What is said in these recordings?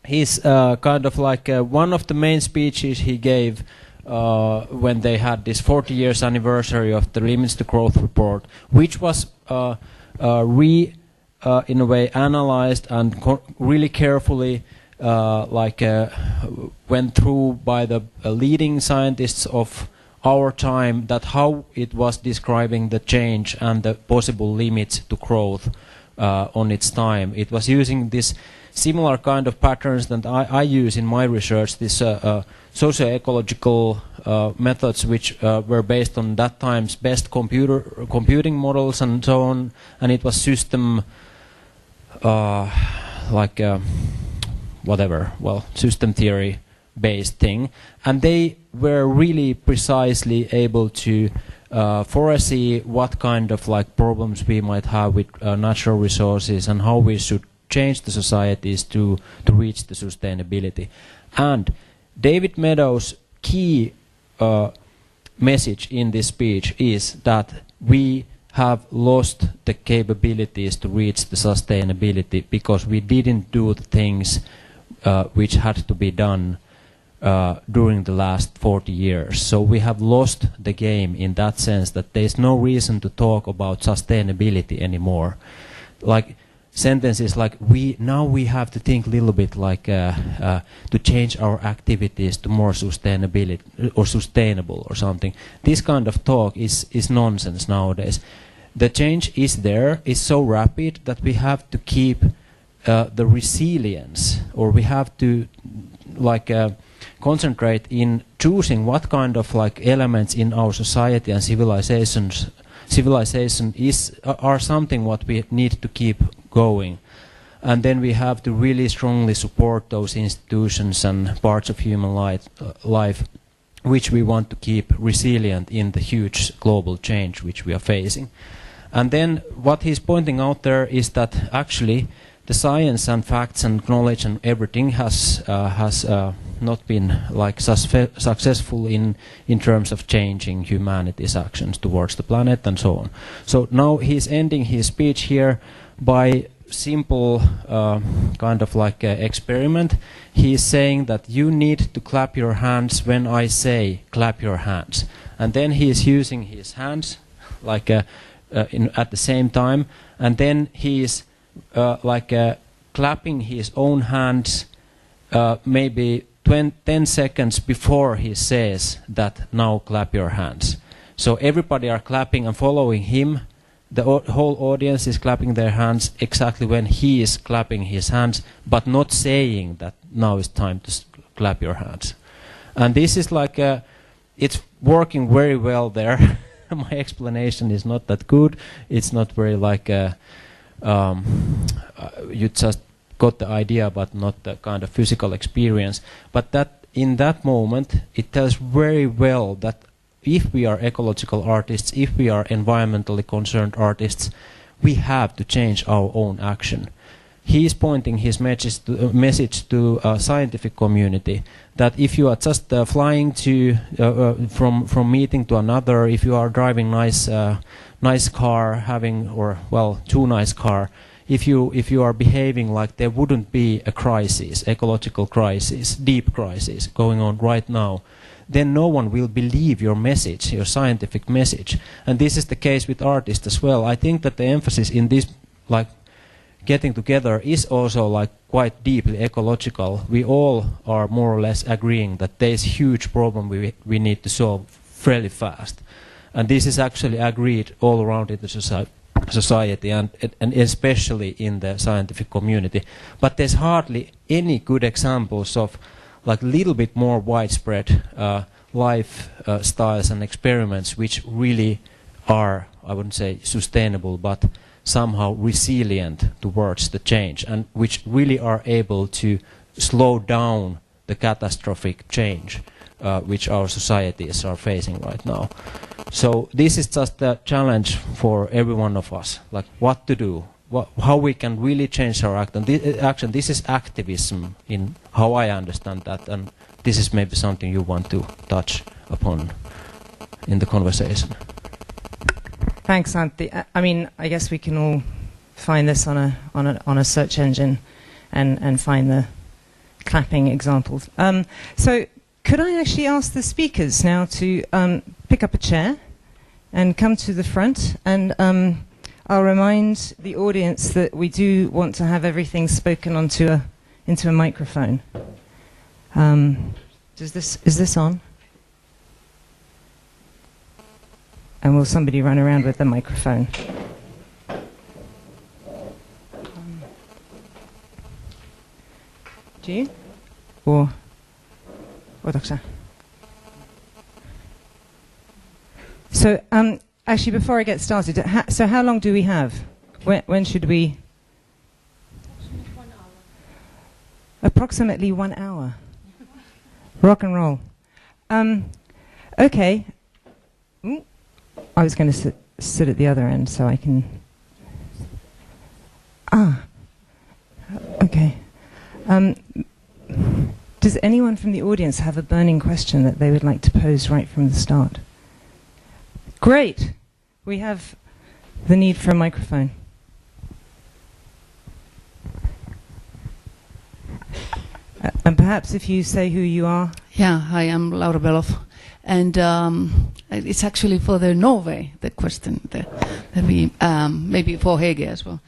he's kind of like one of the main speeches he gave when they had this 40 years anniversary of the Limits to Growth report, which was in a way analyzed and really carefully went through by the leading scientists of our time, that how it was describing the change and the possible limits to growth on its time. It was using this similar kind of patterns that I use in my research, this socio-ecological methods which were based on that time's best computing models and so on, and it was system system theory based thing, and they were really precisely able to foresee what kind of problems we might have with natural resources and how we should change the societies to reach the sustainability. And David Meadows' key message in this speech is that we have lost the capabilities to reach the sustainability because we didn't do the things which had to be done during the last 40 years. So we have lost the game in that sense, that there's no reason to talk about sustainability anymore. Like sentences like now we have to think a little bit to change our activities to more sustainability or sustainable or something. This kind of talk is nonsense nowadays. The change is there, is so rapid that we have to keep the resilience, or we have to concentrate in choosing what kind of elements in our society and civilization are something what we need to keep going. And then we have to really strongly support those institutions and parts of human life which we want to keep resilient in the huge global change which we are facing. And then what he's pointing out there is that actually the science and facts and knowledge and everything has not been successful in terms of changing humanity's actions towards the planet and so on. So now he's ending his speech here by simple experiment. He's saying that you need to clap your hands when I say clap your hands, and then he is using his hands at the same time, and then he is clapping his own hands maybe 10 seconds before he says that now clap your hands. So everybody are clapping and following him. The whole audience is clapping their hands exactly when he is clapping his hands, but not saying that now is time to clap your hands. And this is it's working very well there. My explanation is not that good. It's not very you just got the idea but not the kind of physical experience. But that in that moment it tells very well that if we are ecological artists, if we are environmentally concerned artists, we have to change our own action. He is pointing his message to a scientific community that if you are just flying from meeting to another, if you are driving nice car, too nice car, if you are behaving like there wouldn't be a crisis, ecological crisis, deep crisis going on right now, then no one will believe your message, your scientific message. And this is the case with artists as well. I think that the emphasis in this getting together is also quite deeply ecological. We all are more or less agreeing that there is a huge problem we need to solve fairly fast. And this is actually agreed all around in the society and especially in the scientific community. But there's hardly any good examples of little bit more widespread lifestyles and experiments which really are, I wouldn't say sustainable, but somehow resilient towards the change, and which really are able to slow down the catastrophic change which our societies are facing right now. So this is just a challenge for every one of us, what to do, how we can really change our action. This is activism in how I understand that, and this is maybe something you want to touch upon in the conversation. Thanks, Antti. I mean, I guess we can all find this on a search engine and find the clapping examples. So could I actually ask the speakers now to pick up a chair and come to the front, and I'll remind the audience that we do want to have everything spoken into a microphone. Is this on? And will somebody run around with the microphone? Do you? Or Doctor? So, actually, before I get started, so how long do we have? When should we? Approximately 1 hour. Rock and roll. Okay. I was going to sit at the other end so I can... Okay. Does anyone from the audience have a burning question that they would like to pose right from the start? Great. We have the need for a microphone. And perhaps if you say who you are. Yeah, hi, I'm Laura Beloff. And it's actually for the Norway, the question that we, maybe for Hege as well.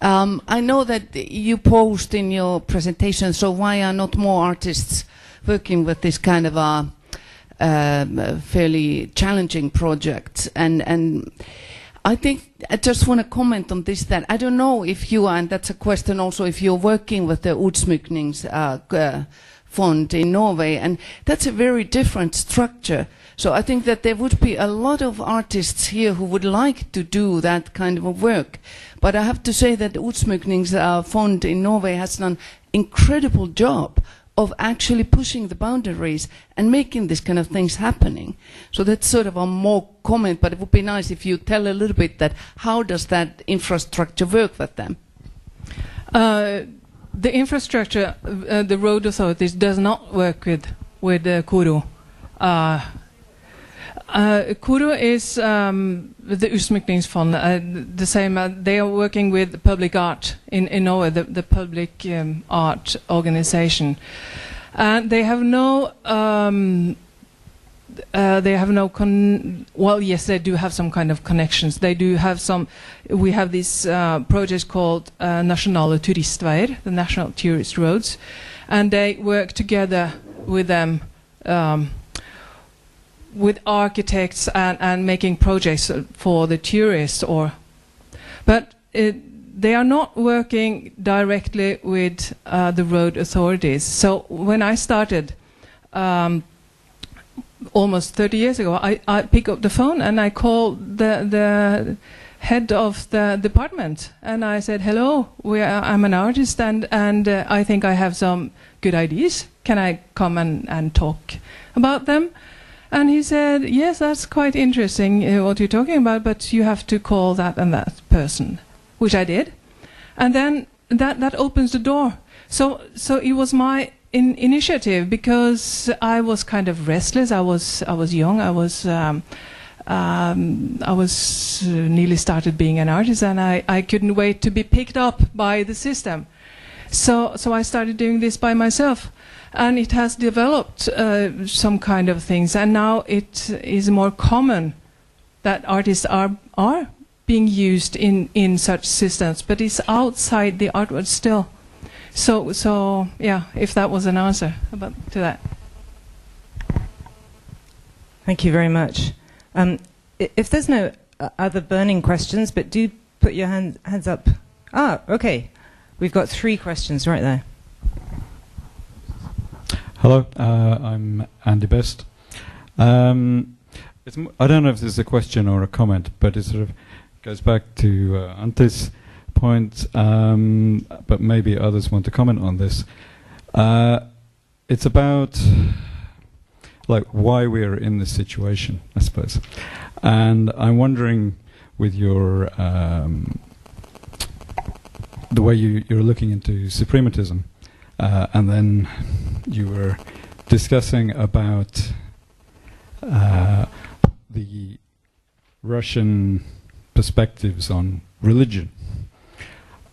I know that you posed in your presentation, so why are not more artists working with this kind of a fairly challenging project? And I think I just want to comment on this, that I don't know if you are, and that's a question also, if you're working with the Utsmyknings fund in Norway, and that's a very different structure. So I think that there would be a lot of artists here who would like to do that kind of a work. But I have to say that the Utsmyknings fund in Norway has done an incredible job of actually pushing the boundaries and making this kind of things happening. So that's sort of a more comment, but it would be nice if you tell a little bit that how does that infrastructure work with them? The infrastructure, the road authorities does not work with Kuro. Kuro is the Utsmykningsfond, the same. They are working with public art in Norway, the public art organization, and they have no. Well, yes, they do have some kind of connections. They do have some. We have this project called Nasjonale Turistveier, the National Tourist Roads, and they work together with them, with architects and making projects for the tourists. But they are not working directly with the road authorities. So when I started. Almost 30 years ago, I picked up the phone and I called the head of the department and I said, hello, I'm an artist and I think I have some good ideas. Can I come and talk about them? And he said, yes, that's quite interesting what you're talking about, but you have to call that and that person, which I did. And then that opens the door. So it was my initiative, because I was kind of restless. I was young. I was nearly started being an artist, and I couldn't wait to be picked up by the system. So I started doing this by myself, and it has developed some kind of things. And now it is more common that artists are being used in such systems, but it's outside the art world still. So yeah, if that was an answer to that. Thank you very much. If there's no other burning questions, but do put your hands up. Okay. We've got 3 questions right there. Hello, I'm Andy Best. I don't know if this is a question or a comment, but it sort of goes back to Anti's point, but maybe others want to comment on this. It's about like why we are in this situation, I suppose. And I'm wondering, with your the way you're looking into suprematism, and then you were discussing about the Russian perspectives on religion.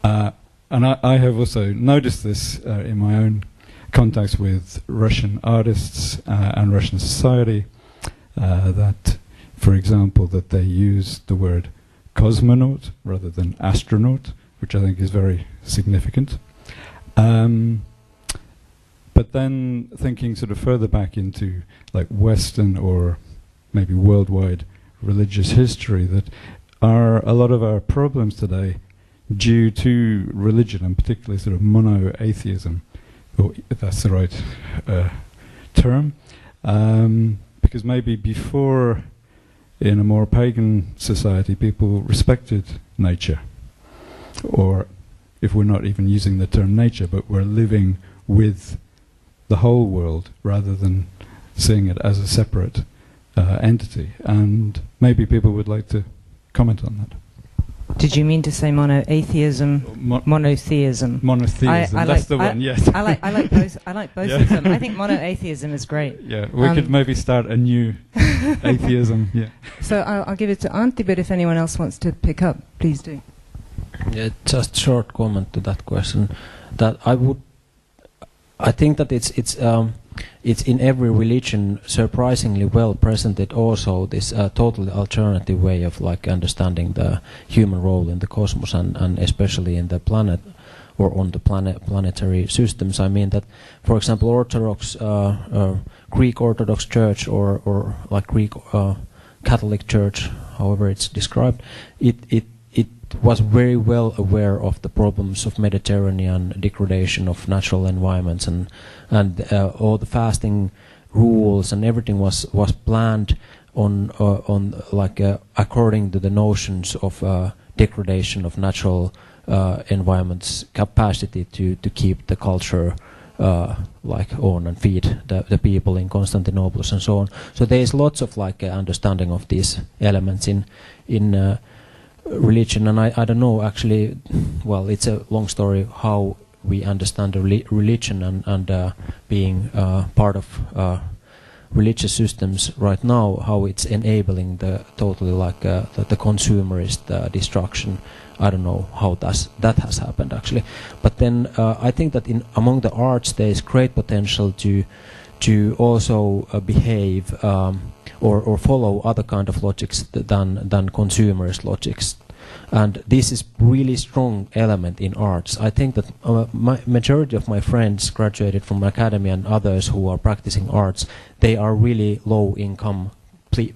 And I have also noticed this in my own contacts with Russian artists and Russian society, that, for example, that they use the word cosmonaut rather than astronaut, which I think is very significant. But then thinking sort of further back into like Western or maybe worldwide religious history, that a lot of our problems today due to religion, and particularly sort of monotheism, if that's the right term, because maybe before, in a more pagan society, people respected nature, or if we're not even using the term nature, but we're living with the whole world rather than seeing it as a separate entity. And maybe people would like to comment on that. Did you mean to say monotheism? Monotheism. Monotheism. That's the one. Yes. I like both. I like both of them. I think monotheism is great. Yeah, we could maybe start a new atheism. Yeah. So I'll give it to Antti, but if anyone else wants to pick up, please do. Yeah, just short comment to that question. That I think that it's in every religion surprisingly well presented also this totally alternative way of like understanding the human role in the cosmos and especially in the planet or on the planetary systems. I mean that, for example, Orthodox Greek Orthodox Church or like Greek Catholic Church, however it's described, it was very well aware of the problems of Mediterranean degradation of natural environments and all the fasting rules and everything was planned on like according to the notions of degradation of natural environments capacity to keep the culture like on and feed the people in Constantinople and so on. So there is lots of like understanding of these elements in religion, and I don't know actually, well, it's a long story how we understand the religion and being part of religious systems right now, how it's enabling the totally like the consumerist destruction. I don't know how that has happened actually, but then I think that among the arts there is great potential to also behave or follow other kind of logics than consumerist logics. And this is really strong element in arts. I think that majority of my friends graduated from academy and others who are practicing arts, they are really low income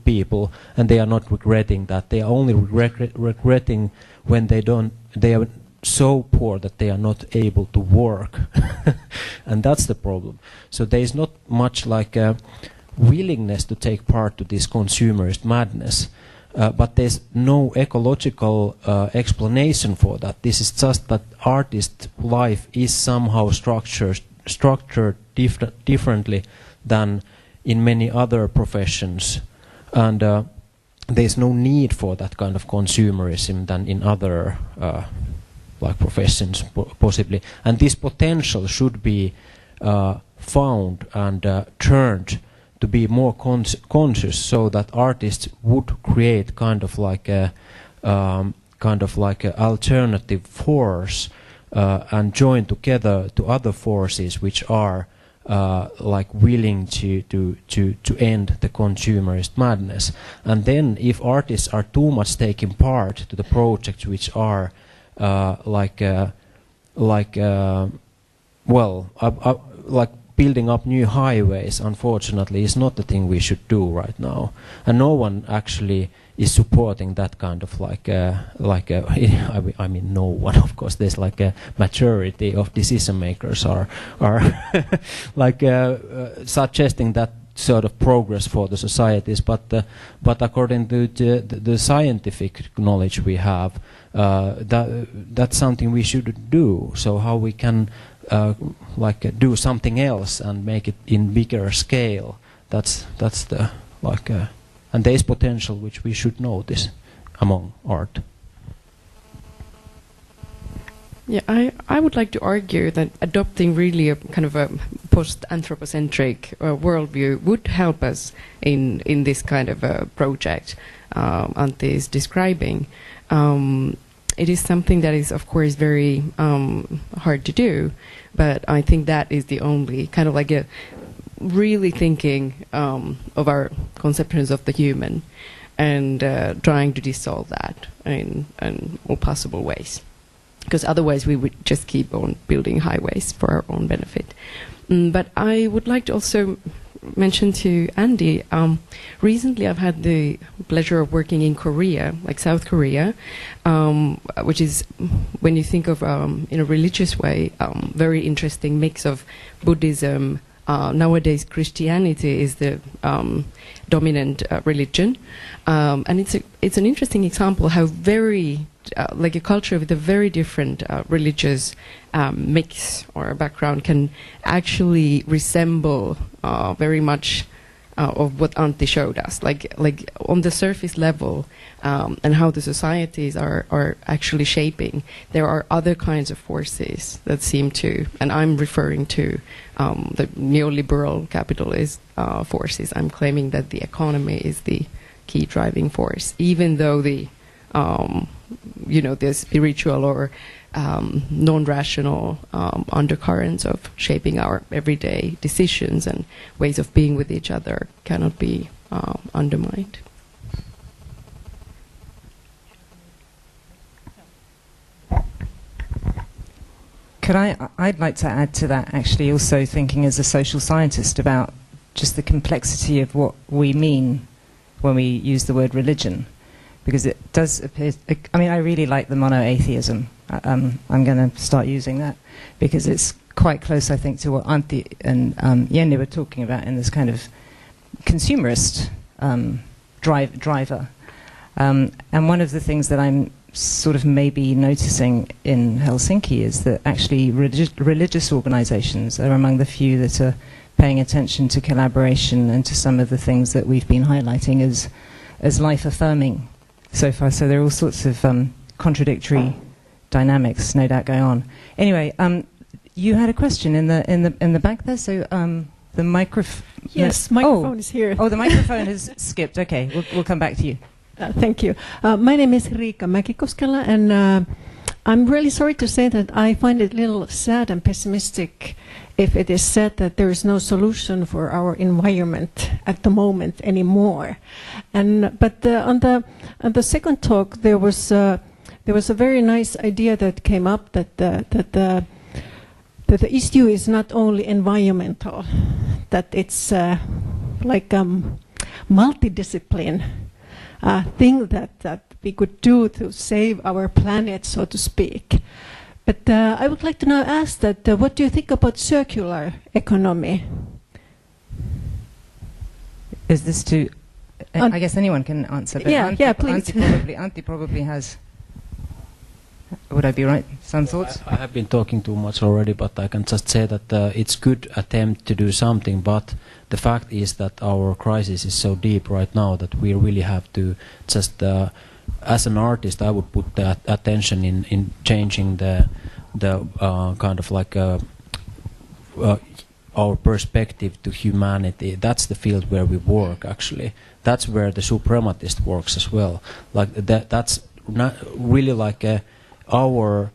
people, and they are not regretting that. They are only regretting when they are so poor that they are not able to work. And that's the problem. So there is not much like a willingness to take part to this consumerist madness. But there's no ecological explanation for that. This is just that artist life is somehow structured differently than in many other professions, and there's no need for that kind of consumerism than in other like professions possibly. And this potential should be found and turned to be more conscious, so that artists would create kind of like a alternative force and join together to other forces which are like willing to end the consumerist madness. And then if artists are too much taking part to the projects which are like building up new highways, unfortunately, is not the thing we should do right now, and no one actually is supporting that kind of I mean no one, of course. There's like a majority of decision makers are like suggesting that sort of progress for the societies, but according to the scientific knowledge we have, that's something we should do. So how we can do something else and make it in bigger scale, that's the and there is potential which we should notice among art. Yeah, I would like to argue that adopting really a kind of a post-anthropocentric worldview would help us in this kind of a project Antti is describing. it is something that is, of course, very hard to do, but I think that is the only kind of like a really thinking of our conceptions of the human and trying to dissolve that in all possible ways. Because otherwise we would just keep on building highways for our own benefit. But I would like to also mention to Andy, recently I've had the pleasure of working in Korea, like South Korea, which is, when you think of in a religious way, very interesting mix of Buddhism. Nowadays Christianity is the dominant religion, and it's an interesting example how very like a culture with a very different religious mix or background can actually resemble very much of what Antti showed us, like on the surface level, and how the societies are actually shaping. There are other kinds of forces that seem to, and I'm referring to the neoliberal capitalist forces. I'm claiming that the economy is the key driving force, even though the the spiritual or non-rational undercurrents of shaping our everyday decisions and ways of being with each other cannot be undermined. I'd like to add to that, actually, also thinking as a social scientist about just the complexity of what we mean when we use the word religion. Because it does appear, I mean, I really like the monoatheism. I'm going to start using that because it's quite close, I think, to what Antti and Jenny were talking about in this kind of consumerist driver. And one of the things that I'm sort of maybe noticing in Helsinki is that actually religious organizations are among the few that are paying attention to collaboration and to some of the things that we've been highlighting as life-affirming so far. So there are all sorts of contradictory dynamics, no doubt, going on. Anyway, you had a question in the back there. So the microphone. Yes, microphone is here. Oh, the microphone has skipped. Okay, we'll come back to you. Thank you. My name is Riikka Mäkikoskela, and I'm really sorry to say that I find it a little sad and pessimistic if it is said that there is no solution for our environment at the moment anymore. But on the second talk, there was a very nice idea that came up that the issue is not only environmental, that it's like multidiscipline thing that we could do to save our planet, so to speak. But I would like to now ask that what do you think about circular economy? Is this to? I guess anyone can answer. But yeah, please. Antti probably has. Would I be right? Some thoughts? I have been talking too much already, but I can just say that it's good attempt to do something, but the fact is that our crisis is so deep right now that we really have to just, as an artist, I would put that attention in changing the kind of like our perspective to humanity. That's the field where we work, actually. That's where the suprematist works as well. Like that's not really like our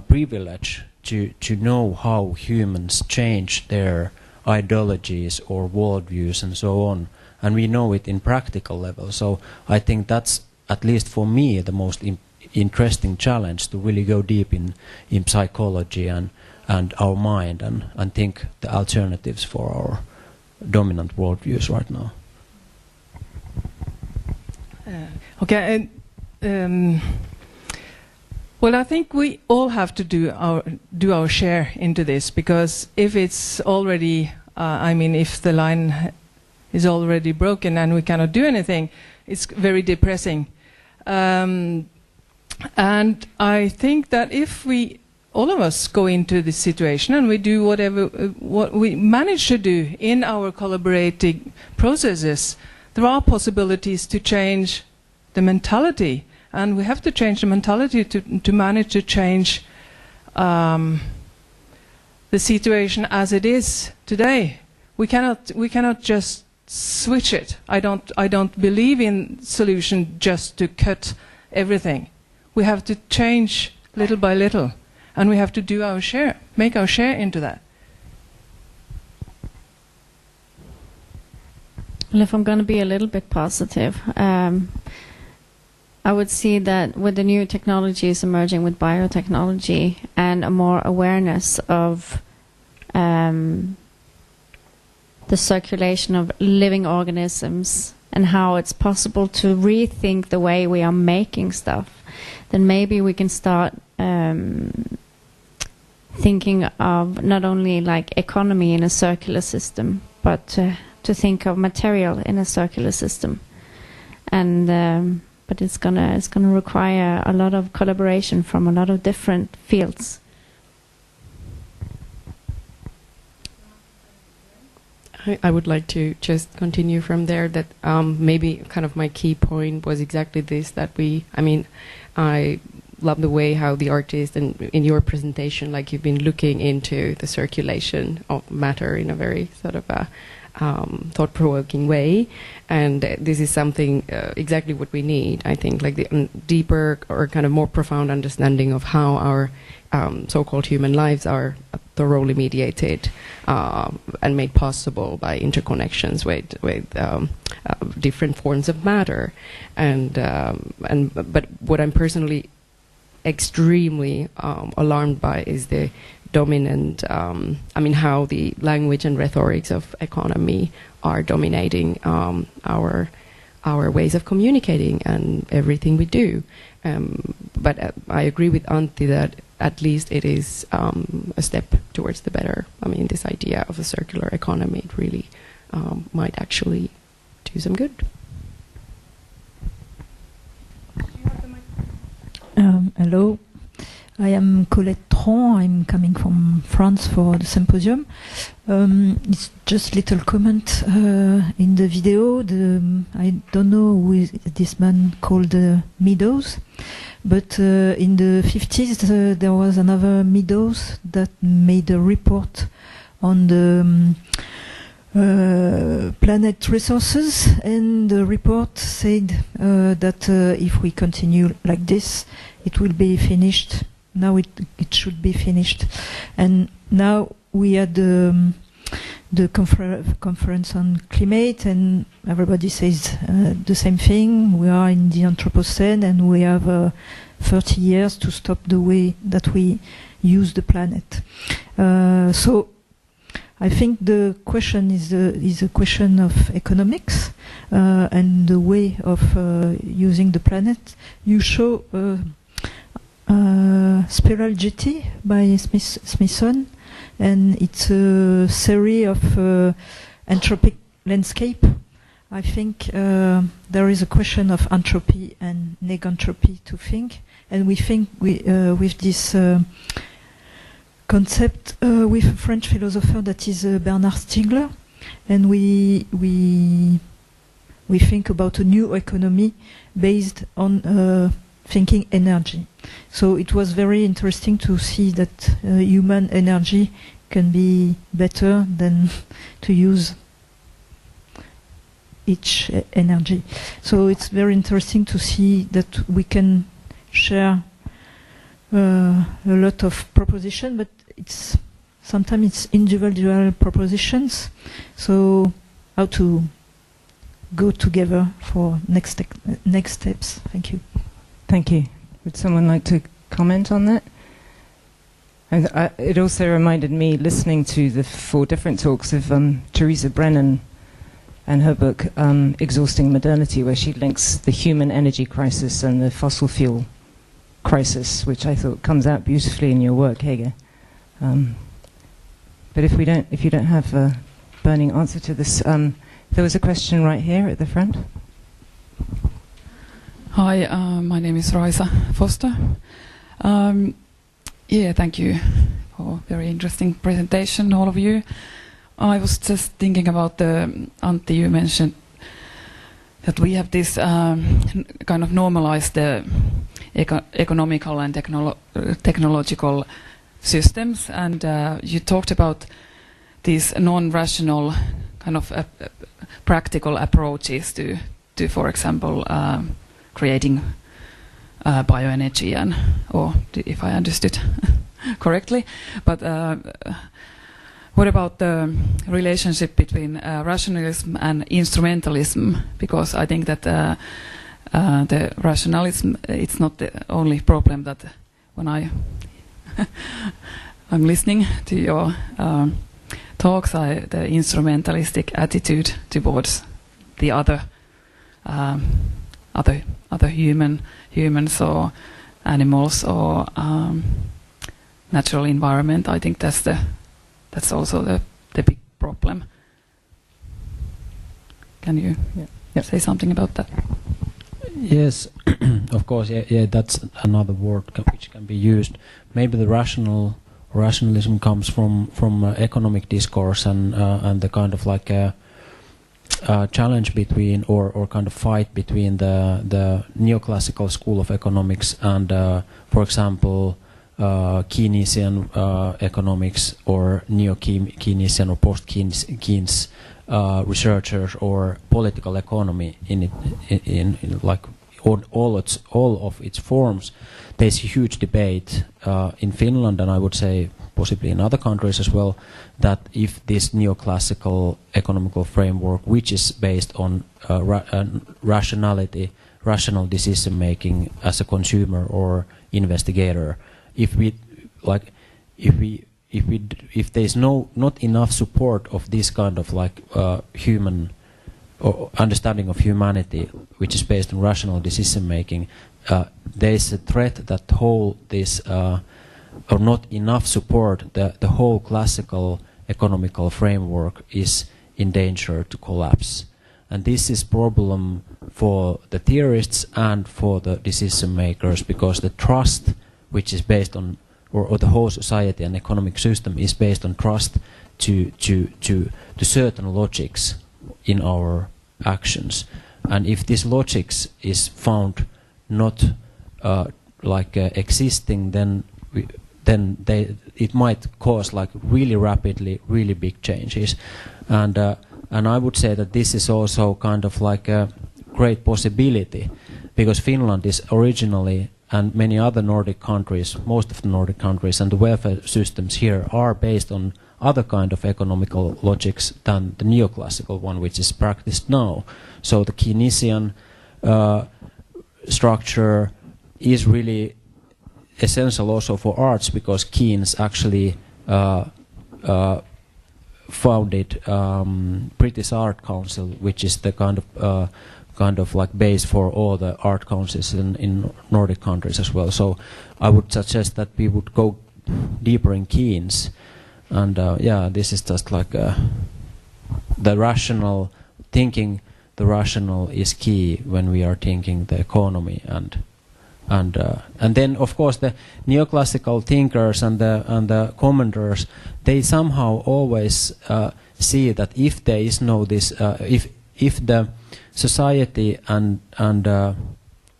privilege to know how humans change their ideologies or worldviews and so on, and we know it in practical level. So I think that's, at least for me, the most interesting challenge, to really go deep in psychology and our mind and think the alternatives for our dominant worldviews right now. Okay. Well, I think we all have to do our share into this, because if it's already, if the line is already broken and we cannot do anything, it's very depressing. And I think that if we, all of us, go into this situation and we do what we manage to do in our collaborating processes, there are possibilities to change the mentality. And we have to change the mentality to manage to change the situation as it is today. We cannot just switch it. I don't believe in solution just to cut everything. We have to change little by little, and we have to do our share, make our share into that. Well, if I'm going to be a little bit positive, I would see that with the new technologies emerging with biotechnology and a more awareness of the circulation of living organisms and how it's possible to rethink the way we are making stuff, then maybe we can start thinking of not only like economy in a circular system, but to think of material in a circular system. And but it's gonna require a lot of collaboration from a lot of different fields. I would like to just continue from there, that maybe kind of my key point was exactly this, that I love the way how the artist, and in your presentation, like you've been looking into the circulation of matter in a very sort of a thought-provoking way, and this is something exactly what we need, I think, like the deeper or kind of more profound understanding of how our so-called human lives are thoroughly mediated and made possible by interconnections with different forms of matter, but what I'm personally extremely alarmed by is the dominant, how the language and rhetorics of economy are dominating our ways of communicating and everything we do. But I agree with Antti that at least it is a step towards the better. I mean, this idea of a circular economy, it really might actually do some good. Hello, I am Colette Tron. I'm coming from France for the symposium. It's just little comment in the video. I don't know who is this man called Meadows, but in the 50s there was another Meadows that made a report on the planet resources, and the report said that if we continue like this, it will be finished. Now it should be finished. And now we had the conference on climate, and everybody says the same thing. We are in the Anthropocene, and we have 30 years to stop the way that we use the planet. So I think the question is a question of economics and the way of using the planet. You show Spiral GT by Smithson, and it's a series of anthropic landscape. I think there is a question of entropy and negentropy to think, and we think with this concept with a French philosopher that is Bernard Stiegler, and we think about a new economy based on thinking energy. So it was very interesting to see that human energy can be better than to use each energy. So it's very interesting to see that we can share a lot of proposition, but sometimes it's individual propositions. So how to go together for next steps? Thank you. Thank you. Would someone like to comment on that? And it also reminded me, listening to the 4 different talks, of Teresa Brennan and her book Exhausting Modernity, where she links the human energy crisis and the fossil fuel crisis, which I thought comes out beautifully in your work, Hege. But if you don't have a burning answer to this, there was a question right here at the front. Hi, my name is Raisa Foster. Thank you for a very interesting presentation, all of you. I was just thinking about Antti, you mentioned that we have this kind of normalized economical and technological systems, and you talked about these non-rational kind of practical approaches to, for example, creating bioenergy, and or if I understood correctly. But what about the relationship between rationalism and instrumentalism? Because I think that the rationalism, it's not the only problem that when I'm listening to your talks, the instrumentalistic attitude towards the other humans or animals or natural environment. I think that's also the big problem. Can you say something about that? Yes, of course. Yeah, that's another word which can be used. Maybe the rationalism comes from economic discourse and the kind of like a challenge between or kind of fight between the neoclassical school of economics and, for example, Keynesian economics or neo-Keynesian or post-Keynes researchers or political economy in like all of its forms. There's a huge debate in Finland, and I would say possibly in other countries as well, that if this neoclassical economical framework, which is based on rationality, rational decision making as a consumer or investigator, if there's not enough support of this kind of like human or understanding of humanity, which is based on rational decision making, there is a threat that or not enough support, the whole classical economical framework is in danger to collapse. And this is problem for the theorists and for the decision makers, because the trust which is based on, or the whole society and economic system is based on trust to certain logics in our actions. And if this logics is found not existing, then it might cause like really rapidly, really big changes. And I would say that this is also kind of like a great possibility, because Finland is originally, and many other Nordic countries, most of the Nordic countries and the welfare systems here are based on other kind of economical logics than the neoclassical one which is practiced now. So the Keynesian structure is really essential also for arts, because Keynes actually founded British Art Council, which is the kind of like base for all the art councils in Nordic countries as well. So I would suggest that we would go deeper in Keynes, and this is just like the rational thinking. The rational is key when we are thinking the economy, and then of course the neoclassical thinkers and the commenters, they somehow always see that if there is no this if the society and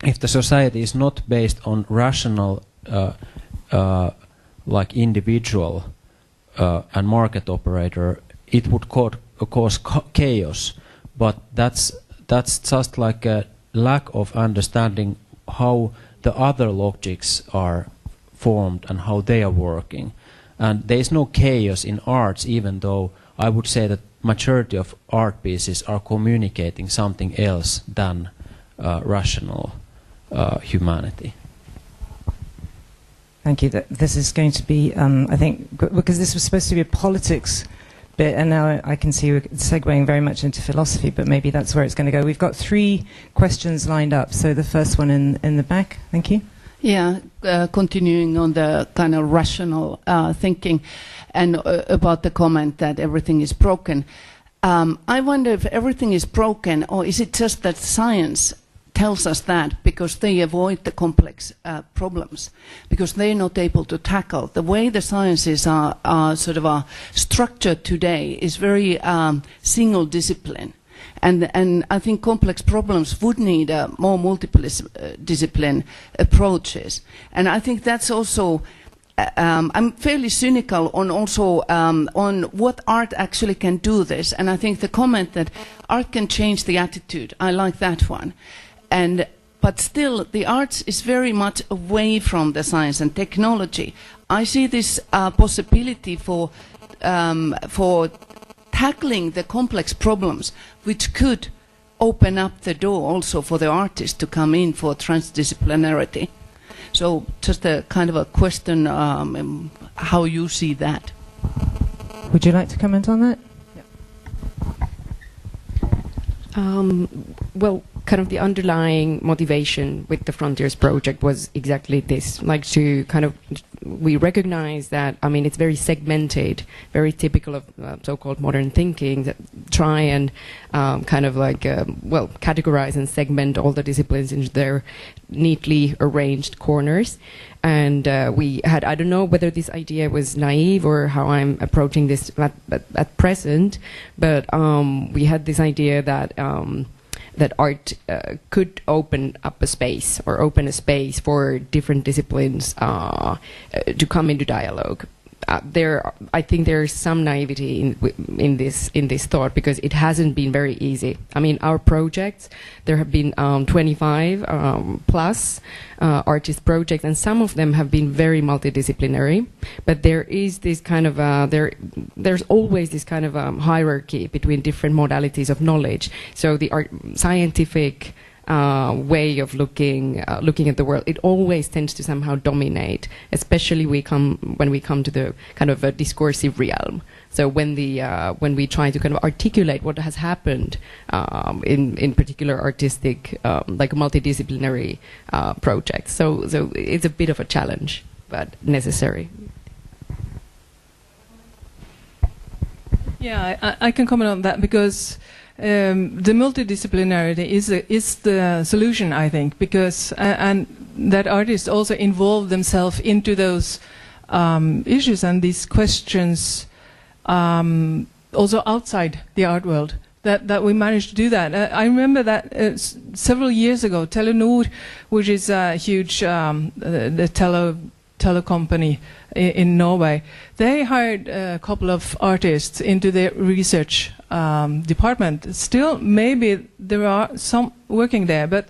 if the society is not based on rational like individual and market operator, it would cause chaos. But that's just like a lack of understanding how the other logics are formed and how they are working. And there is no chaos in arts, even though I would say that majority of art pieces are communicating something else than rational humanity. Thank you. This is going to be, I think, because this was supposed to be a politics bit, and now I can see we're segueing very much into philosophy, but maybe that's where it's going to go. We've got 3 questions lined up. So the first one in the back. Thank you. Yeah, continuing on the kind of rational thinking and about the comment that everything is broken. I wonder if everything is broken, or is it just that science tells us that because they avoid the complex problems, because they're not able to tackle. The way the sciences are sort of structured today is very single discipline. And I think complex problems would need more multidiscipline approaches. And I think that's also, I'm fairly cynical on also on what art actually can do this. And I think the comment that art can change the attitude, I like that one. And but still the arts is very much away from the science and technology. I see this possibility for tackling the complex problems, which could open up the door also for the artists to come in for transdisciplinarity. So just a kind of a question, how you see that. Would you like to comment on that? Well, kind of the underlying motivation with the Frontiers project was exactly this, like to kind of, we recognize that, I mean, it's very segmented, very typical of so-called modern thinking, that try and kind of like, well, categorize and segment all the disciplines into their neatly arranged corners. And we had, I don't know whether this idea was naive or how I'm approaching this at present, but we had this idea that that art could open up a space, or open a space for different disciplines to come into dialogue. I think there's some naivety in this thought, because it hasn't been very easy. I mean, our projects, there have been 25 plus artist projects, and some of them have been very multidisciplinary. But there is this kind of there's always this kind of hierarchy between different modalities of knowledge. So the scientific way of looking at the world, it always tends to somehow dominate, especially when we come to the kind of a discursive realm. So when we try to kind of articulate what has happened in particular artistic, like multidisciplinary projects. So it's a bit of a challenge, but necessary. Yeah, I can comment on that, because the multidisciplinarity is the solution, I think, because and that artists also involve themselves into those issues and these questions also outside the art world. That we managed to do that. I remember that several years ago, Telenor, which is a huge tele company in Norway, they hired a couple of artists into their research department. Still, maybe there are some working there, but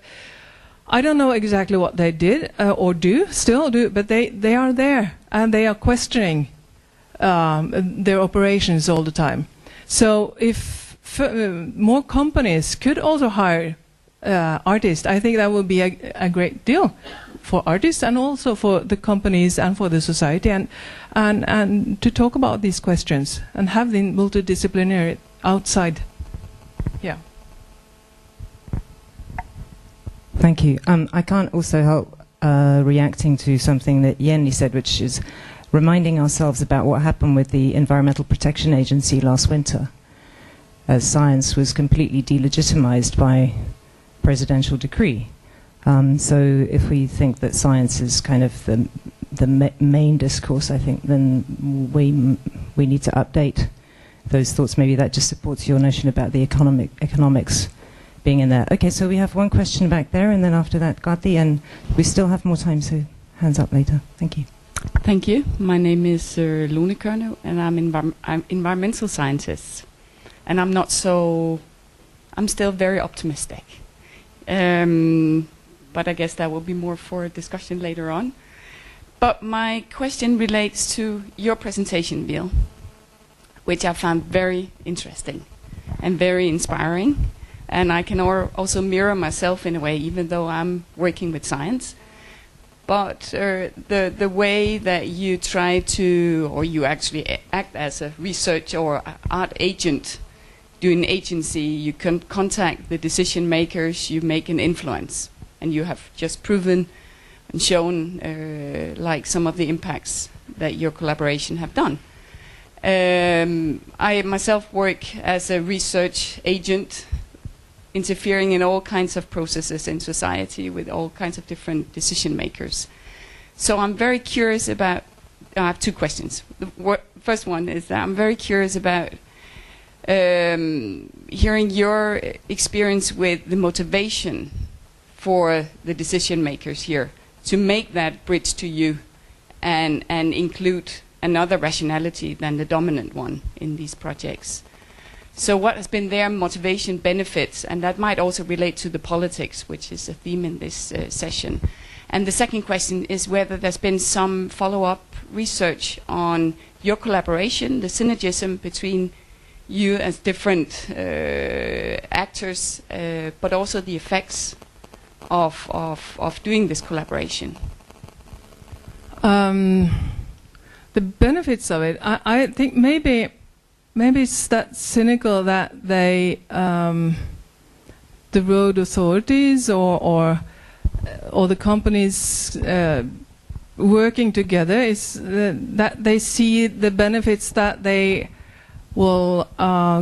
I don't know exactly what they did or still do, but they are there, and they are questioning their operations all the time. So if more companies could also hire artists, I think that would be a great deal for artists, and also for the companies and for the society, and to talk about these questions and have the multidisciplinary outside. Yeah. Thank you. I can't also help reacting to something that Jenny said, which is reminding ourselves about what happened with the Environmental Protection Agency last winter, as science was completely delegitimized by presidential decree. So if we think that science is kind of the main discourse, I think then we need to update those thoughts. Maybe that just supports your notion about the economics being in there. Okay, so we have one question back there, and then after that, Kati, and we still have more time, so hands up later. Thank you. Thank you. My name is Lone Körno, and I'm environmental scientist, and I'm still very optimistic. But I guess that will be more for a discussion later on. But my question relates to your presentation, Bill, which I found very interesting and very inspiring. And I can also mirror myself in a way, even though I'm working with science. But the way that you try to, or you actually act as a research or art agent, doing agency, you can contact the decision makers, you make an influence. And you have just proven and shown like some of the impacts that your collaboration have done. I myself work as a research agent, interfering in all kinds of processes in society with all kinds of different decision makers. So I'm very curious about, I have two questions. The first one is that I'm very curious about hearing your experience with the motivation for the decision makers here to make that bridge to you and include another rationality than the dominant one in these projects. So what has been their motivation, benefits, and that might also relate to the politics, which is a theme in this session. And the second question is whether there's been some follow-up research on your collaboration, the synergism between you as different actors, but also the effects of doing this collaboration. The benefits of it, I think maybe it's that cynical that they, the road authorities or the companies working together is that they see the benefits that they will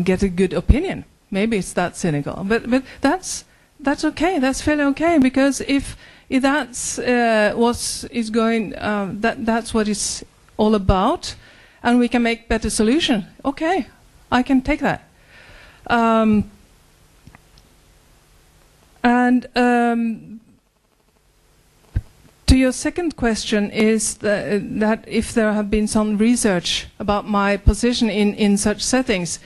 get a good opinion. Maybe it's that cynical, but that's okay. That's fairly okay, because if that's what is going, that's what it's all about, and we can make better solution. Okay, I can take that. To your second question is that if there have been some research about my position in such settings.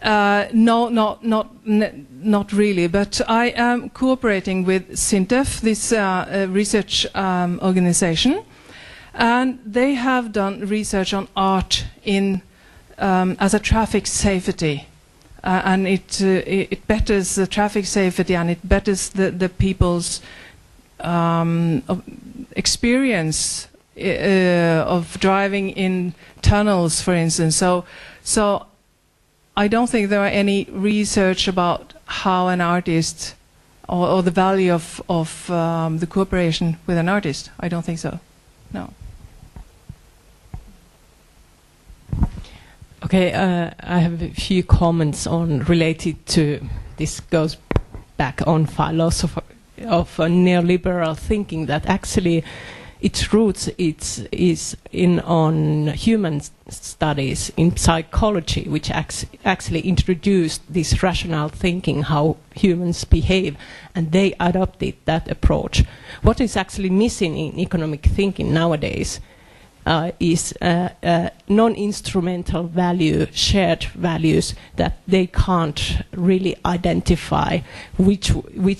No, not really. But I am cooperating with SINTEF, this research organization, and they have done research on art in as a traffic safety, and it betters the traffic safety, and it betters the people's experience of driving in tunnels, for instance. So I don't think there are any research about how an artist or the value of the cooperation with an artist. I don't think so. No. Okay, I have a few comments on related to this. Goes back on philosophy of neoliberal thinking, that actually its roots is on human studies in psychology, which actually introduced this rational thinking, how humans behave, and they adopted that approach. What is actually missing in economic thinking nowadays is non-instrumental value, shared values that they can't really identify, which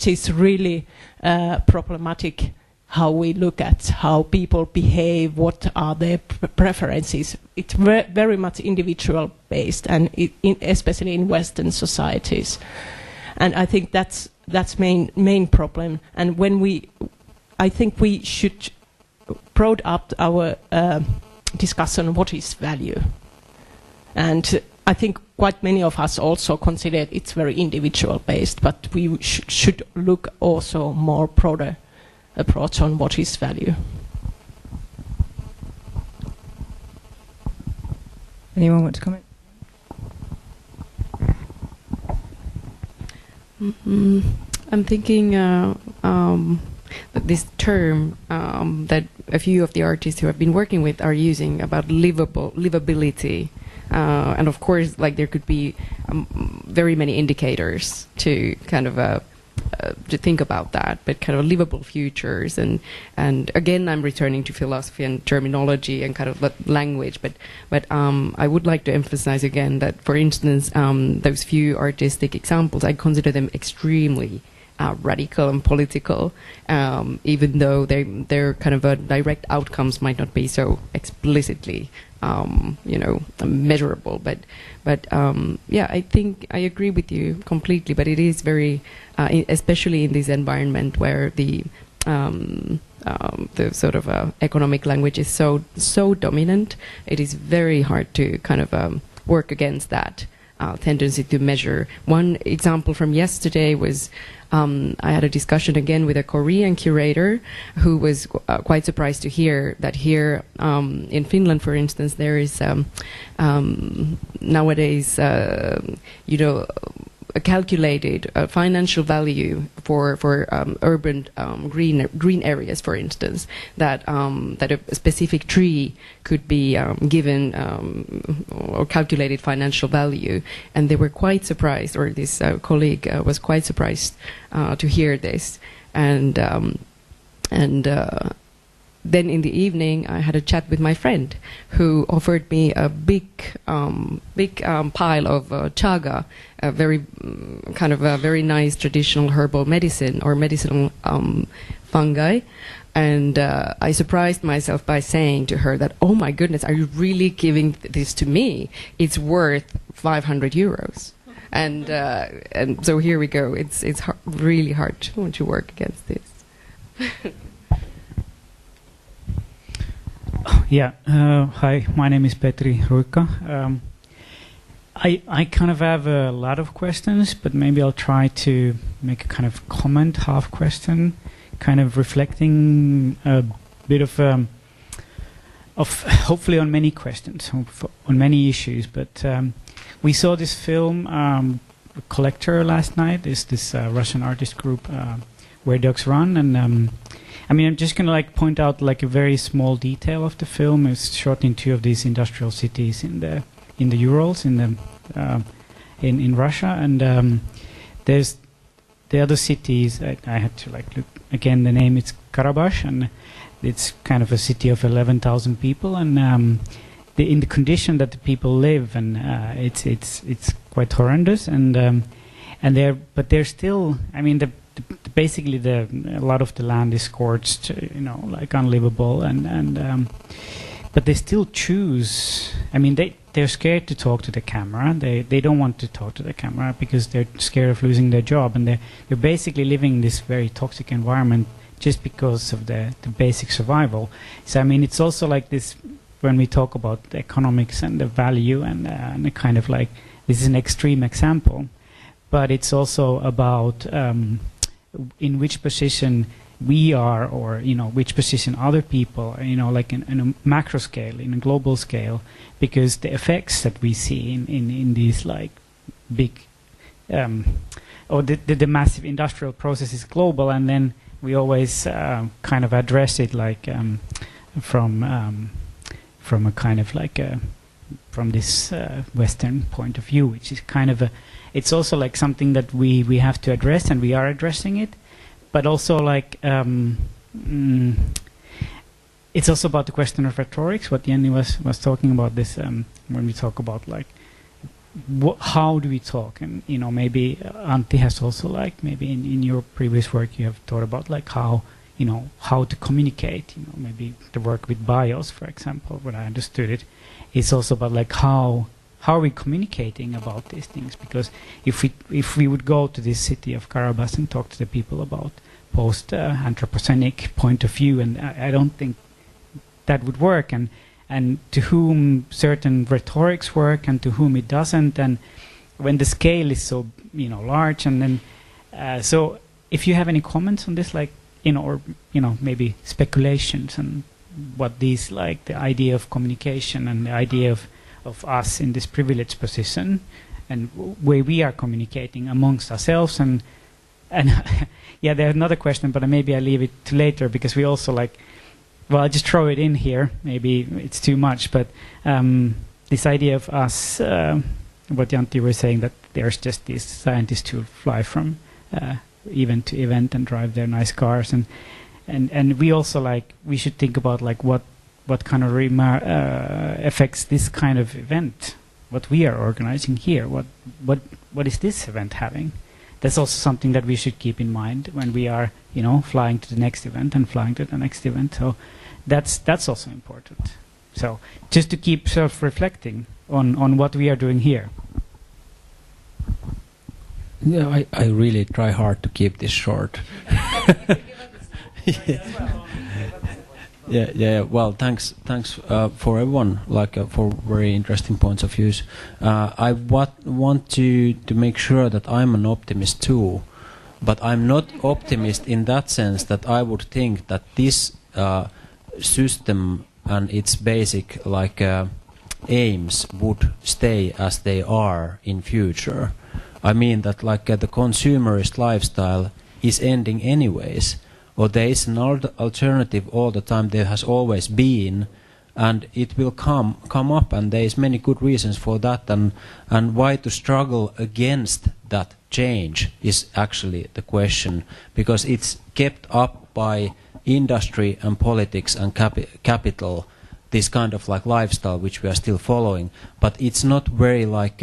is really problematic. How we look at how people behave, what are their preferences. It's very much individual based, and especially in Western societies. And I think that's main problem. And I think we should broad up our discussion on what is value. And I think quite many of us also consider it's very individual based, but we should look also more broader approach on what is value. Anyone want to comment? I'm thinking that this term that a few of the artists who I've been working with are using about livability. And of course, like, there could be very many indicators to kind of to think about that, but kind of livable futures, and again I'm returning to philosophy and terminology and kind of language, but I would like to emphasize again that, for instance, those few artistic examples, I consider them extremely radical and political, even though their kind of direct outcomes might not be so explicitly measurable, but yeah, I think I agree with you completely. But it is very, especially in this environment where the sort of economic language is so dominant, it is very hard to kind of work against that tendency to measure. One example from yesterday was I had a discussion again with a Korean curator who was quite surprised to hear that here in Finland, for instance, there is nowadays, a calculated financial value for urban green areas, for instance, that a specific tree could be given or calculated financial value, and they were quite surprised, or this colleague was quite surprised to hear this, and then in the evening, I had a chat with my friend who offered me a big pile of chaga, a very kind of a very nice traditional herbal medicine or medicinal fungi. And I surprised myself by saying to her that, oh my goodness, are you really giving this to me? It's worth 500 euros. And so here we go. It's really hard to work against this. Yeah. Hi, my name is Petri Ruikka. I kind of have a lot of questions, but maybe I'll try to make a kind of comment, half question, kind of reflecting a bit of hopefully on many questions, on many issues. But we saw this film, Collector, last night. Is this Russian artist group Where Dogs Run, and I mean, I'm just going to like point out like a very small detail of the film. It's shot in 2 of these industrial cities in the Urals in Russia, and there's the other cities. I had to like look again. The name it's Karabakh, and it's kind of a city of 11,000 people, and in the condition that the people live, and it's quite horrendous, and they're still. I mean, basically a lot of the land is scorched, like unlivable, and but they still choose. I mean, they're scared to talk to the camera. They don't want to talk to the camera because they're scared of losing their job, and they're basically living in this very toxic environment just because of the basic survival. So I mean, it's also like this when we talk about the economics and the value and the kind of like this is an extreme example, but it's also about in which position we are, or which position other people are, like in a macro scale, in a global scale, because the effects that we see in these like big or the massive industrial process is global, and then we always kind of address it like from a kind of like from this Western point of view, which is kind of it's also like something that we have to address, and we are addressing it, but also like it's also about the question of rhetorics, what Jenny was talking about this when we talk about like how do we talk, and maybe Antti has also like maybe in your previous work you have thought about like how to communicate, maybe the work with BIOS, for example, when I understood it, it's also about like how are we communicating about these things? Because if we would go to this city of Karabakh and talk to the people about post-anthropocenic point of view, and I don't think that would work, and to whom certain rhetorics work and to whom it doesn't, and when the scale is so large, and then so if you have any comments on this, like or maybe speculations and what these like the idea of communication and the idea of us in this privileged position and where we are communicating amongst ourselves, and yeah, there's another question, but maybe I leave it to later, because we also like, well, I'll just throw it in here, maybe it's too much, but this idea of us, what Jantti was saying, that there's just these scientists who fly from event to event and drive their nice cars, and we also like, we should think about like what kind of affects this kind of event, what we are organizing here, what is this event having? That's also something that we should keep in mind when we are flying to the next event and flying to the next event. So that's also important. So just to keep self-reflecting on what we are doing here. Yeah, I really try hard to keep this short. Yeah. Well, thanks for everyone, like for very interesting points of views. I want to make sure that I'm an optimist too, but I'm not optimist in that sense that I would think that this system and its basic like aims would stay as they are in future. I mean that like the consumerist lifestyle is ending anyways, or there is an alternative all the time. There has always been, and it will come up, and there is many good reasons for that, and why to struggle against that change is actually the question, because it's kept up by industry and politics and capital, this kind of like lifestyle which we are still following, but it's not very like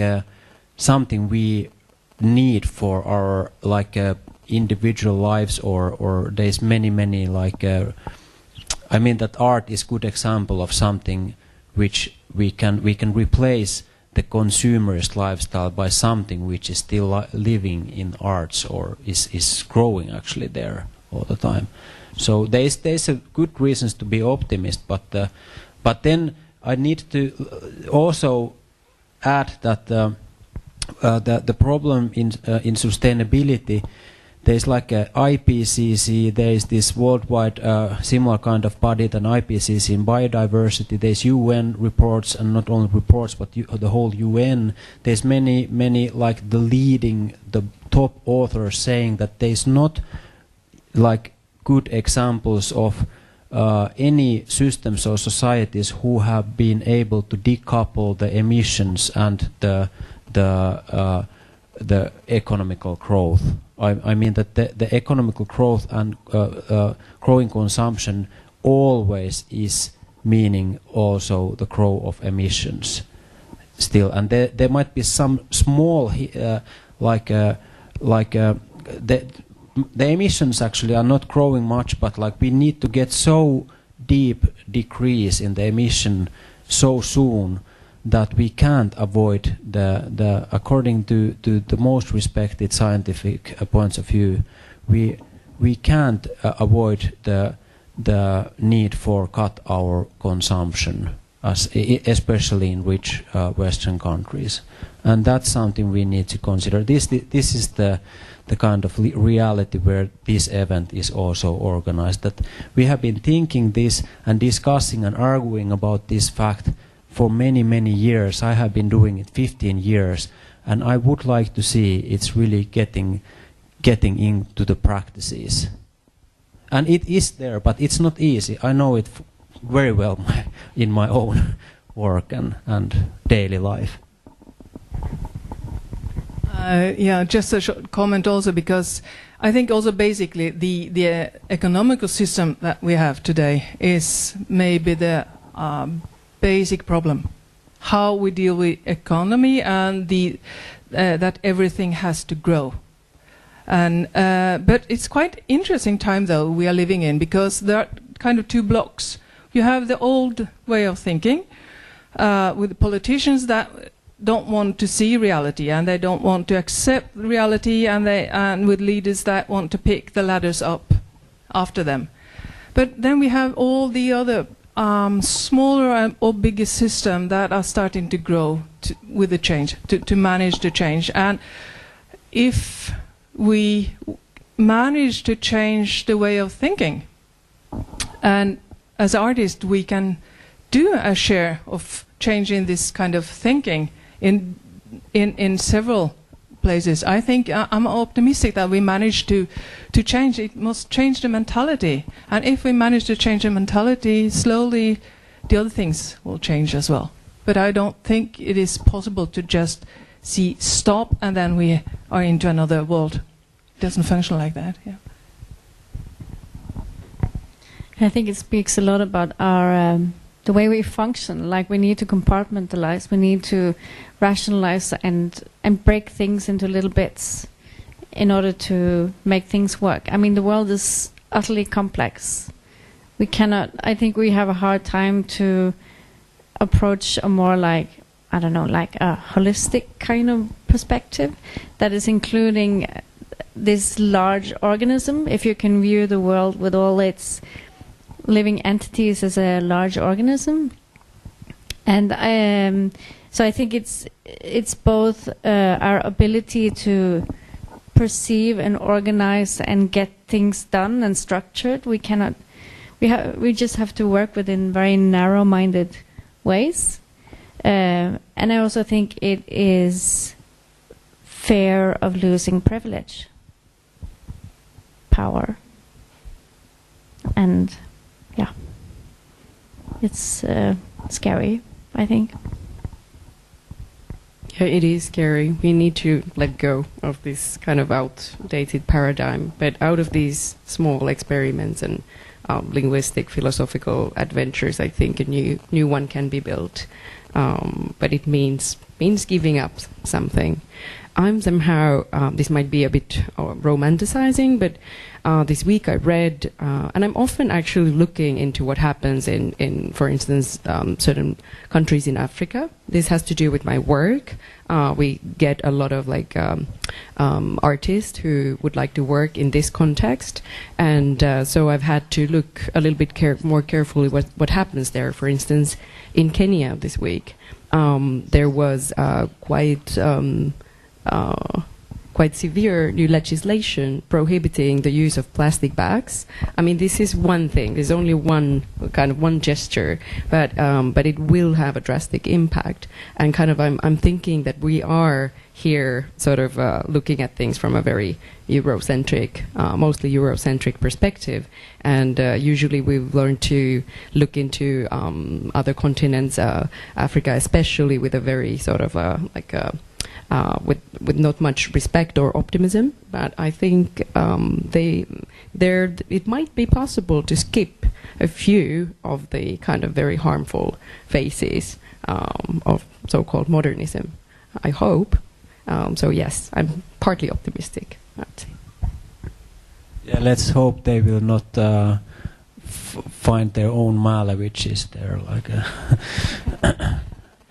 something we need for our like individual lives, or there's many like I mean that art is good example of something which we can replace the consumerist lifestyle by something which is still living in arts, or is growing actually there all the time. So there's a good reasons to be optimist, but then I need to also add that the problem in sustainability, there's like a IPCC, there's this worldwide similar kind of body than IPCC in biodiversity, there's UN reports, and not only reports but the whole UN, there's many like the top authors saying that there's not like good examples of any systems or societies who have been able to decouple the emissions and the economical growth. I mean that the economical growth and growing consumption always is meaning also the growth of emissions still, and there might be some small the emissions actually are not growing much, but like we need to get so deep decrease in the emission so soon that we can't avoid the according to the most respected scientific points of view, we can't avoid the need for cut our consumption, especially in rich Western countries, and that's something we need to consider. This is the kind of reality where this event is also organized. That we have been thinking this and discussing and arguing about this fact for many years. I have been doing it 15 years, and I would like to see it's really getting into the practices. And it is there, but it's not easy. I know it very well in my own work and daily life. Yeah, just a short comment also, because I think also basically the economical system that we have today is maybe the basic problem. How we deal with economy and that everything has to grow. And but it's quite interesting time though we are living in, because there are kind of two blocks. You have the old way of thinking with politicians that don't want to see reality and they don't want to accept reality, and with leaders that want to pick the ladders up after them. But then we have all the other smaller or bigger systems that are starting to grow with the change, to manage the change. And if we manage to change the way of thinking, and as artists we can do a share of changing this kind of thinking in several places, I think I'm optimistic that we manage to change. It must change the mentality, and if we manage to change the mentality slowly, the other things will change as well. But I don't think it is possible to just see stop and then we are into another world. It doesn't function like that. Yeah. I think it speaks a lot about our the way we function. Like we need to compartmentalize, we need to rationalize and break things into little bits in order to make things work. I mean, the world is utterly complex. We cannot. I think we have a hard time to approach a more like, I don't know, like a holistic kind of perspective that is including this large organism. If you can view the world with all its living entities as a large organism, and so I think it's both our ability to perceive and organize and get things done and structured. We just have to work within very narrow-minded ways, and I also think it is fear of losing privilege, power, and yeah, it's scary, I think. Yeah, it is scary. We need to let go of this kind of outdated paradigm, but out of these small experiments and linguistic, philosophical adventures, I think a new one can be built. But it means giving up something. I'm somehow, this might be a bit romanticizing, but this week I read, and I'm often actually looking into what happens in for instance, certain countries in Africa. This has to do with my work. We get a lot of like artists who would like to work in this context, and so I've had to look a little bit more carefully what happens there. For instance, in Kenya this week, there was quite severe new legislation prohibiting the use of plastic bags. I mean, this is one thing. There's only one gesture, but it will have a drastic impact. And kind of, I'm thinking that we are here, sort of looking at things from a very Eurocentric, mostly Eurocentric perspective. And usually we've learned to look into other continents, Africa especially, with a very sort of with not much respect or optimism, but I think it might be possible to skip a few of the kind of very harmful phases of so-called modernism. I hope. So yes, I'm partly optimistic. Yeah, let's hope they will not find their own mala, which is there like.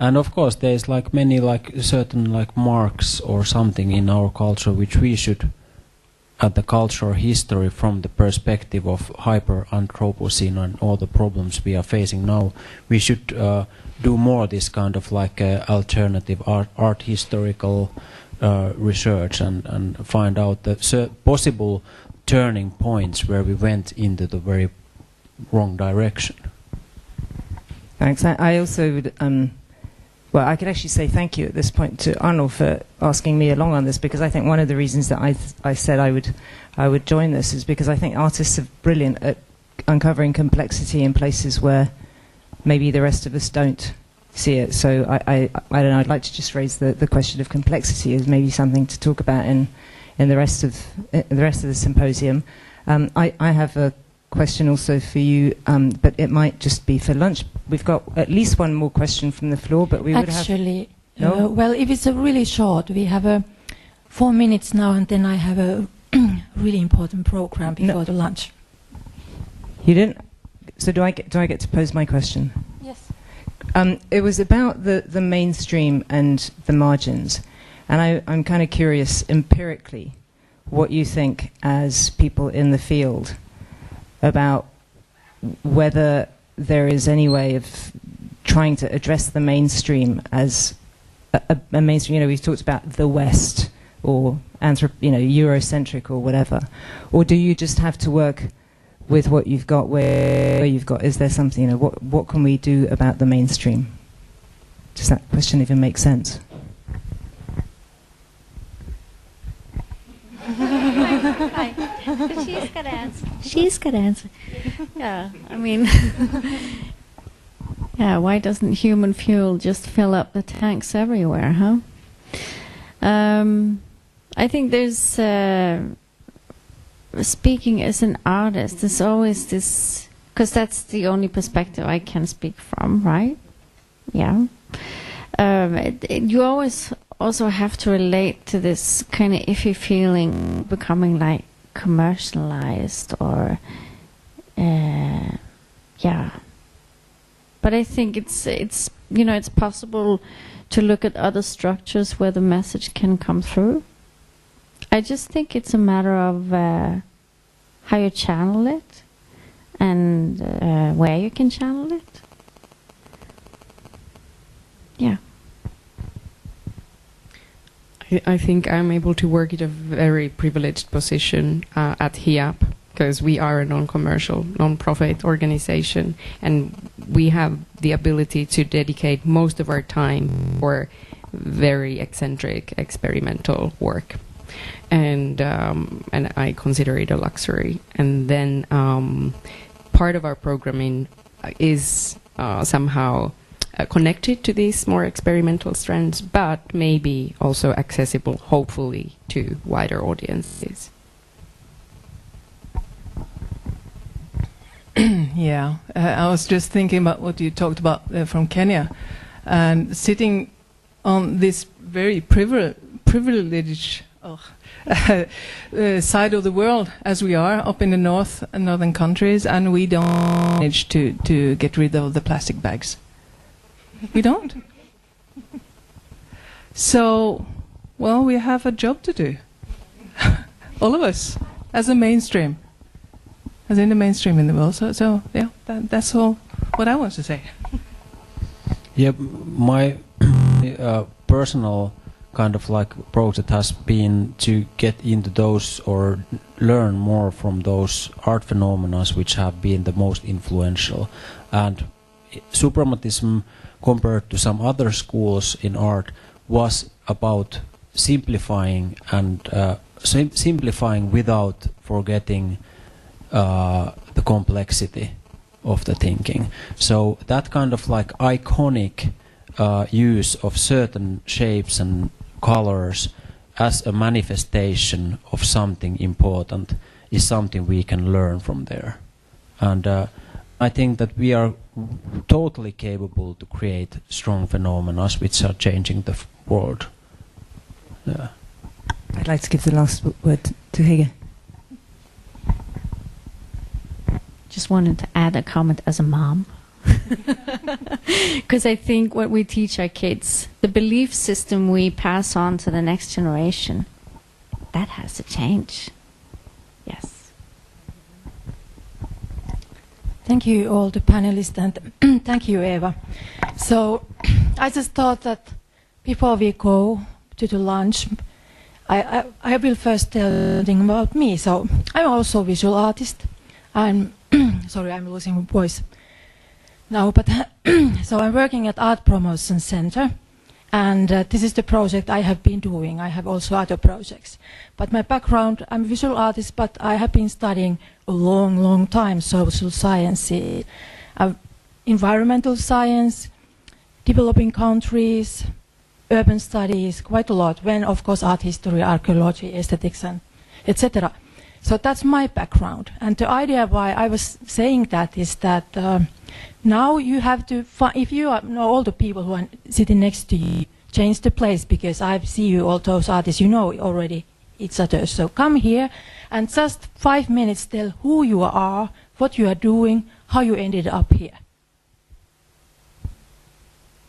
And of course, there's like many like certain like marks or something in our culture which we should, at the cultural history from the perspective of hyper-Anthropocene and all the problems we are facing now, we should do more this kind of like alternative art historical research and find out the possible turning points where we went into the very wrong direction. Thanks. I also would. Well, I could actually say thank you at this point to Arnold for asking me along on this, because I think one of the reasons that I said I would join this is because I think artists are brilliant at uncovering complexity in places where maybe the rest of us don't see it. So I don't know. I'd like to just raise the question of complexity as maybe something to talk about in the rest of the symposium. I have a question also for you, but it might just be for lunch. We've got at least one more question from the floor, but we would have... Actually, no? Well, if it's a really short, we have 4 minutes now, and then I have a really important program before the lunch. You didn't? So do I get to pose my question? Yes. It was about the mainstream and the margins, and I'm kind of curious empirically what you think as people in the field about whether there is any way of trying to address the mainstream as a mainstream. You know, we've talked about the West or Eurocentric or whatever, or do you just have to work with what you've got? Where you've got, is there something? What can we do about the mainstream? Does that question even make sense? She's got to answer. She's got to answer. Yeah, I mean, yeah. Why doesn't human fuel just fill up the tanks everywhere, huh? I think there's speaking as an artist. There's always this, because that's the only perspective I can speak from, right? Yeah. You always also have to relate to this kind of iffy feeling becoming like commercialized or yeah, but I think it's possible to look at other structures where the message can come through. I just think it's a matter of how you channel it and where you can channel it. Yeah. I think I'm able to work in a very privileged position at HIAP, because we are a non-commercial, non-profit organization, and we have the ability to dedicate most of our time for very eccentric experimental work, and I consider it a luxury. And then part of our programming is somehow connected to these more experimental strands, but maybe also accessible, hopefully, to wider audiences. Yeah, I was just thinking about what you talked about from Kenya, and sitting on this very privileged side of the world as we are up in the northern countries, and we don't manage to get rid of the plastic bags. We don't. So, well, we have a job to do. All of us, as a mainstream, as in the mainstream in the world. So yeah, that's all what I want to say. Yeah, my personal kind of like project has been to get into those or learn more from those art phenomena which have been the most influential. And suprematism, compared to some other schools in art, was about simplifying and simplifying without forgetting the complexity of the thinking. So that kind of like iconic use of certain shapes and colors as a manifestation of something important is something we can learn from there. And I think that we are totally capable to create strong phenomena which are changing the world. Yeah. I'd like to give the last word to Hege. Just wanted to add a comment as a mom. Because I think what we teach our kids, the belief system we pass on to the next generation, that has to change. Yes. Thank you all the panelists, and thank you, Eva. So I just thought that before we go to the lunch, I will first tell something about me. So I'm also a visual artist. I'm sorry, I'm losing my voice now, but so I'm working at Art Promotion Center, and this is the project I have been doing. I have also other projects, but my background, I'm a visual artist, but I have been studying a long time social science, environmental science, developing countries, urban studies, quite a lot, when of course art history, archaeology, aesthetics, and etc. So that's my background, and the idea why I was saying that is that now you have to, if you know all the people who are sitting next to you, change the place, because I see you, all those artists, you know already each other. So come here and just 5 minutes tell who you are, what you are doing, how you ended up here.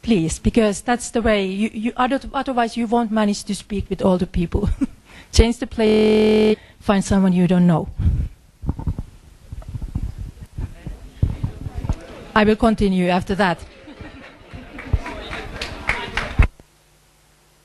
Please, because that's the way, otherwise you won't manage to speak with all the people. Change the place, find someone you don't know. I will continue after that.